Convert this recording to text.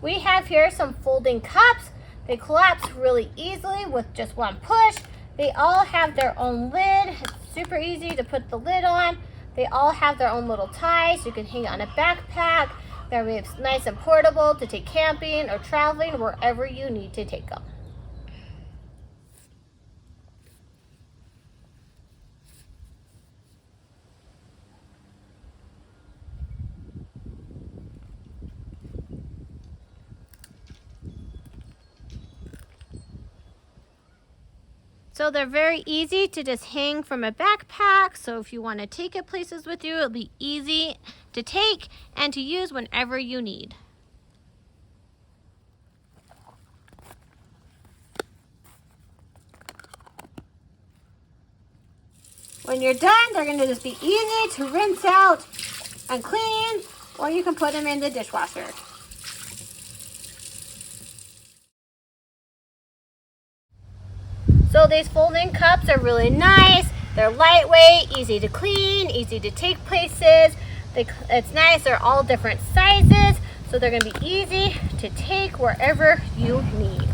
We have here some folding cups. They collapse really easily with just one push. They all have their own lid. It's super easy to put the lid on. They all have their own little ties. You can hang it on a backpack. They're really nice and portable to take camping or traveling wherever you need to take them. So they're very easy to just hang from a backpack. So if you want to take it places with you, it'll be easy to take and to use whenever you need. When you're done, they're going to just be easy to rinse out and clean, or you can put them in the dishwasher. So these folding cups are really nice. They're lightweight, easy to clean, easy to take places. It's nice, they're all different sizes, so they're gonna be easy to take wherever you need.